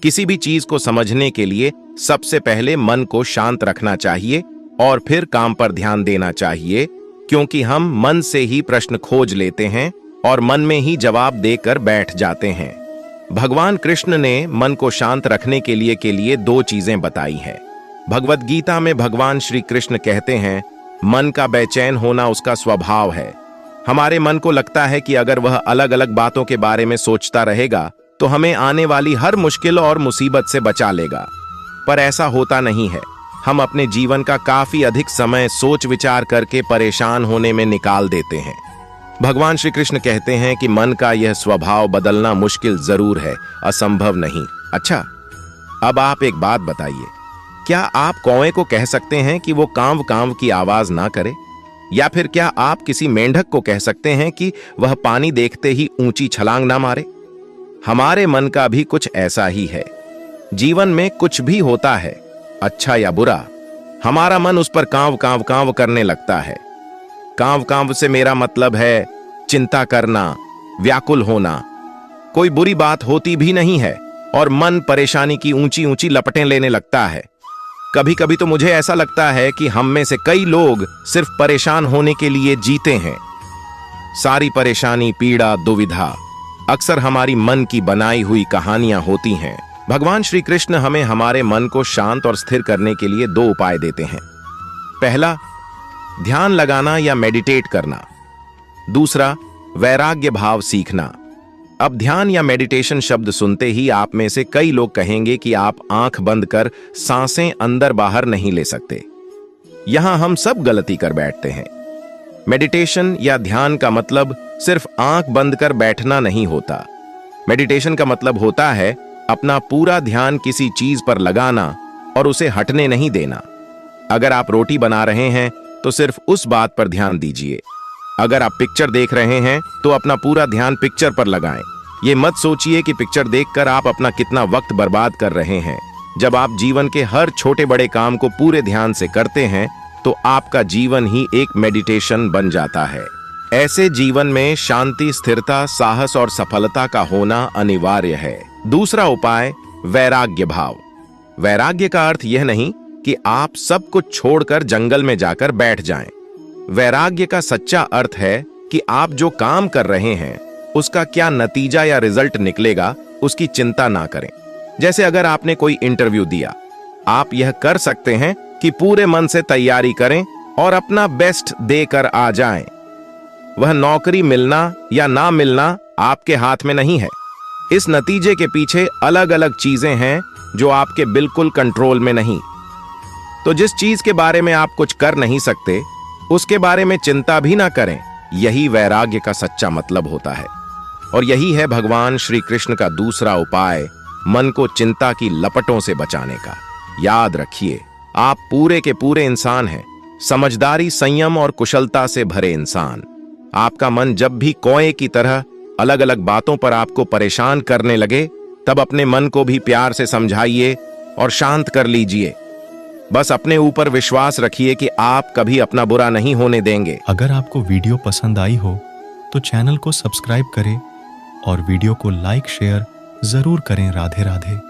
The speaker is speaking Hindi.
किसी भी चीज को समझने के लिए सबसे पहले मन को शांत रखना चाहिए और फिर काम पर ध्यान देना चाहिए, क्योंकि हम मन से ही प्रश्न खोज लेते हैं और मन में ही जवाब देकर बैठ जाते हैं। भगवान कृष्ण ने मन को शांत रखने के लिए दो चीजें बताई हैं। भगवत गीता में भगवान श्री कृष्ण कहते हैं, मन का बेचैन होना उसका स्वभाव है। हमारे मन को लगता है कि अगर वह अलग अलग बातों के बारे में सोचता रहेगा तो हमें आने वाली हर मुश्किल और मुसीबत से बचा लेगा, पर ऐसा होता नहीं है। हम अपने जीवन का काफी अधिक समय सोच विचार करके परेशान होने में निकाल देते हैं। भगवान श्री कृष्ण कहते हैं कि मन का यह स्वभाव बदलना मुश्किल जरूर है, असंभव नहीं। अच्छा, अब आप एक बात बताइए, क्या आप कौवे को कह सकते हैं कि वो कांव कांव की आवाज ना करे? या फिर क्या आप किसी मेंढक को कह सकते हैं कि वह पानी देखते ही ऊंची छलांग ना मारे? हमारे मन का भी कुछ ऐसा ही है। जीवन में कुछ भी होता है, अच्छा या बुरा, हमारा मन उस पर कांव कांव कांव करने लगता है। कांव कांव से मेरा मतलब है चिंता करना, व्याकुल होना। कोई बुरी बात होती भी नहीं है और मन परेशानी की ऊंची ऊंची लपटें लेने लगता है। कभी कभी तो मुझे ऐसा लगता है कि हम में से कई लोग सिर्फ परेशान होने के लिए जीते हैं। सारी परेशानी, पीड़ा, दुविधा अक्सर हमारी मन की बनाई हुई कहानियां होती हैं। भगवान श्री कृष्ण हमें हमारे मन को शांत और स्थिर करने के लिए दो उपाय देते हैं। पहला, ध्यान लगाना या मेडिटेट करना। दूसरा, वैराग्य भाव सीखना। अब ध्यान या मेडिटेशन शब्द सुनते ही आप में से कई लोग कहेंगे कि आप आंख बंद कर सांसें अंदर बाहर नहीं ले सकते। यहां हम सब गलती कर बैठते हैं। मेडिटेशन या ध्यान का मतलब सिर्फ आंख बंद कर बैठना नहीं होता। मेडिटेशन का मतलब होता है अपना पूरा ध्यान किसी चीज पर लगाना और उसे हटने नहीं देना। अगर आप रोटी बना रहे हैं तो सिर्फ उस बात पर ध्यान दीजिए। अगर आप पिक्चर देख रहे हैं तो अपना पूरा ध्यान पिक्चर पर लगाएं। ये मत सोचिए कि पिक्चर देखकर आप अपना कितना वक्त बर्बाद कर रहे हैं। जब आप जीवन के हर छोटे बड़े काम को पूरे ध्यान से करते हैं तो आपका जीवन ही एक मेडिटेशन बन जाता है। ऐसे जीवन में शांति, स्थिरता, साहस और सफलता का होना अनिवार्य है। दूसरा उपाय, वैराग्य भाव। वैराग्य का अर्थ यह नहीं कि आप सब कुछ छोड़कर जंगल में जाकर बैठ जाएं। वैराग्य का सच्चा अर्थ है कि आप जो काम कर रहे हैं उसका क्या नतीजा या रिजल्ट निकलेगा उसकी चिंता ना करें। जैसे अगर आपने कोई इंटरव्यू दिया, आप यह कर सकते हैं कि पूरे मन से तैयारी करें और अपना बेस्ट देकर आ जाएं। वह नौकरी मिलना या ना मिलना आपके हाथ में नहीं है। इस नतीजे के पीछे अलग अलग चीजें हैं जो आपके बिल्कुल कंट्रोल में नहीं। तो जिस चीज के बारे में आप कुछ कर नहीं सकते उसके बारे में चिंता भी ना करें। यही वैराग्य का सच्चा मतलब होता है। और यही है भगवान श्री कृष्ण का दूसरा उपाय, मन को चिंता की लपटों से बचाने का। याद रखिए, आप पूरे के पूरे इंसान हैं, समझदारी, संयम और कुशलता से भरे इंसान। आपका मन जब भी कौए की तरह अलग अलग बातों पर आपको परेशान करने लगे, तब अपने मन को भी प्यार से समझाइए और शांत कर लीजिए। बस अपने ऊपर विश्वास रखिए कि आप कभी अपना बुरा नहीं होने देंगे। अगर आपको वीडियो पसंद आई हो तो चैनल को सब्सक्राइब करें और वीडियो को लाइक शेयर जरूर करें। राधे राधे।